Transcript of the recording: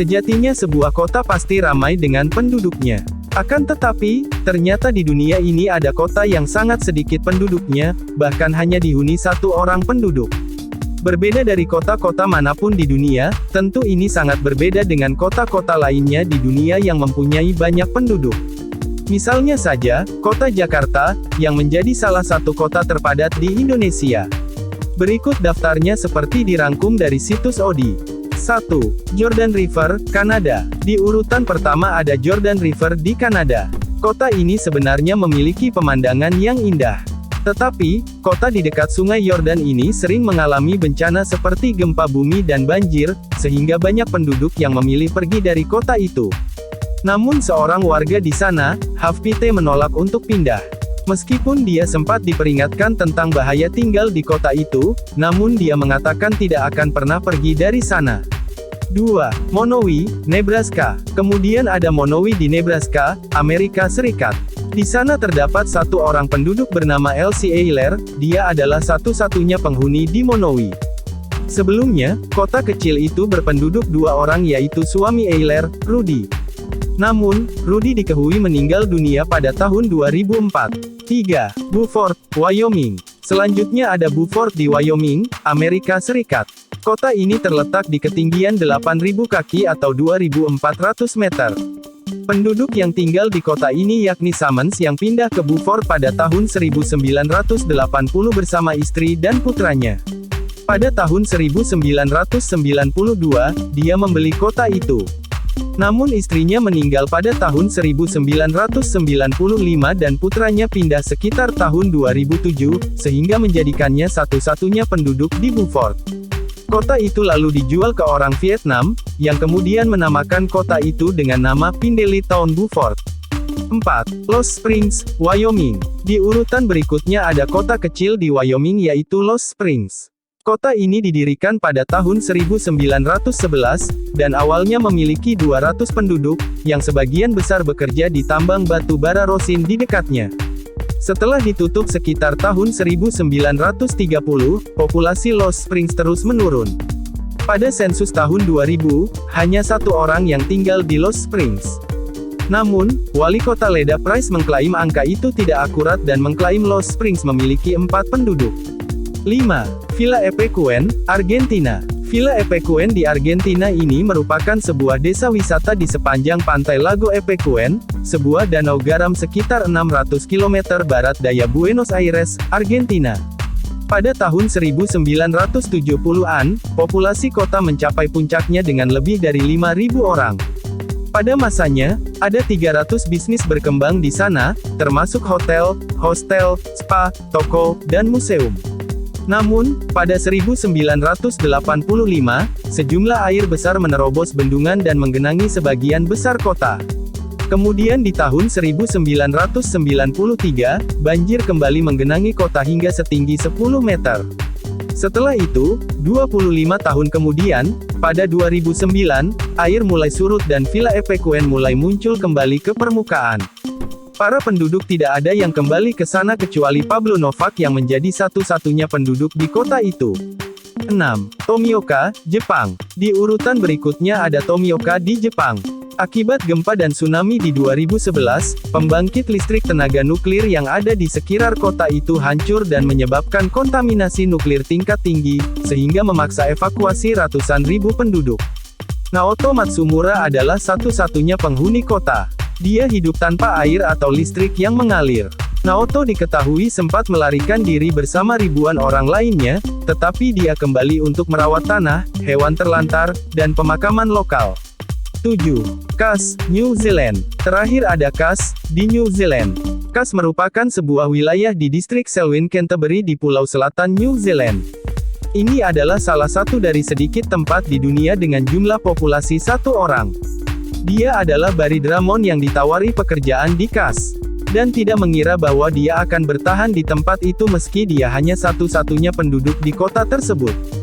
Sejatinya sebuah kota pasti ramai dengan penduduknya. Akan tetapi, ternyata di dunia ini ada kota yang sangat sedikit penduduknya, bahkan hanya dihuni satu orang penduduk. Berbeda dari kota-kota manapun di dunia, tentu ini sangat berbeda dengan kota-kota lainnya di dunia yang mempunyai banyak penduduk. Misalnya saja, kota Jakarta, yang menjadi salah satu kota terpadat di Indonesia. Berikut daftarnya seperti dirangkum dari situs ODI. 1. Jordan River, Kanada. Di urutan pertama ada Jordan River di Kanada. Kota ini sebenarnya memiliki pemandangan yang indah. Tetapi, kota di dekat sungai Yordan ini sering mengalami bencana seperti gempa bumi dan banjir, sehingga banyak penduduk yang memilih pergi dari kota itu. Namun seorang warga di sana, Hafpite menolak untuk pindah. Meskipun dia sempat diperingatkan tentang bahaya tinggal di kota itu, namun dia mengatakan tidak akan pernah pergi dari sana. 2. Monowi, Nebraska. Kemudian ada Monowi di Nebraska, Amerika Serikat. Di sana terdapat satu orang penduduk bernama Elsie Eiler, dia adalah satu-satunya penghuni di Monowi. Sebelumnya, kota kecil itu berpenduduk dua orang yaitu suami Eiler, Rudy. Namun, Rudy diketahui meninggal dunia pada tahun 2004. 3. Beaufort, Wyoming. Selanjutnya ada Beaufort di Wyoming, Amerika Serikat. Kota ini terletak di ketinggian 8.000 kaki atau 2.400 meter. Penduduk yang tinggal di kota ini yakni Summons yang pindah ke Beaufort pada tahun 1980 bersama istri dan putranya. Pada tahun 1992, dia membeli kota itu. Namun istrinya meninggal pada tahun 1995 dan putranya pindah sekitar tahun 2007, sehingga menjadikannya satu-satunya penduduk di Beaufort. Kota itu lalu dijual ke orang Vietnam, yang kemudian menamakan kota itu dengan nama Pindeli Town Beaufort. 4. Lost Springs, Wyoming. Di urutan berikutnya ada kota kecil di Wyoming yaitu Lost Springs. Kota ini didirikan pada tahun 1911, dan awalnya memiliki 200 penduduk, yang sebagian besar bekerja di tambang batu bara rosin di dekatnya. Setelah ditutup sekitar tahun 1930, populasi Lost Springs terus menurun. Pada sensus tahun 2000, hanya satu orang yang tinggal di Lost Springs. Namun, wali kota Leda Price mengklaim angka itu tidak akurat dan mengklaim Lost Springs memiliki 4 penduduk. 5. Villa Epecuén, Argentina. Villa Epecuén di Argentina ini merupakan sebuah desa wisata di sepanjang pantai Lago Epecuén, sebuah danau garam sekitar 600 km barat daya Buenos Aires, Argentina. Pada tahun 1970-an, populasi kota mencapai puncaknya dengan lebih dari 5.000 orang. Pada masanya, ada 300 bisnis berkembang di sana, termasuk hotel, hostel, spa, toko, dan museum. Namun, pada 1985, sejumlah air besar menerobos bendungan dan menggenangi sebagian besar kota. Kemudian di tahun 1993, banjir kembali menggenangi kota hingga setinggi 10 meter. Setelah itu, 25 tahun kemudian, pada 2009, air mulai surut dan Villa Epecuén mulai muncul kembali ke permukaan. Para penduduk tidak ada yang kembali ke sana kecuali Pablo Novak yang menjadi satu-satunya penduduk di kota itu. 6. Tomioka, Jepang. Di urutan berikutnya ada Tomioka di Jepang. Akibat gempa dan tsunami di 2011, pembangkit listrik tenaga nuklir yang ada di sekitar kota itu hancur dan menyebabkan kontaminasi nuklir tingkat tinggi, sehingga memaksa evakuasi ratusan ribu penduduk. Naoto Matsumura adalah satu-satunya penghuni kota. Dia hidup tanpa air atau listrik yang mengalir. Naoto diketahui sempat melarikan diri bersama ribuan orang lainnya, tetapi dia kembali untuk merawat tanah, hewan terlantar, dan pemakaman lokal. 7. Cass, New Zealand. Terakhir ada Cass, di New Zealand. Cass merupakan sebuah wilayah di distrik Selwyn, Canterbury di Pulau Selatan New Zealand. Ini adalah salah satu dari sedikit tempat di dunia dengan jumlah populasi satu orang. Dia adalah Barry Drummond yang ditawari pekerjaan di Cass. Dan tidak mengira bahwa dia akan bertahan di tempat itu meski dia hanya satu-satunya penduduk di kota tersebut.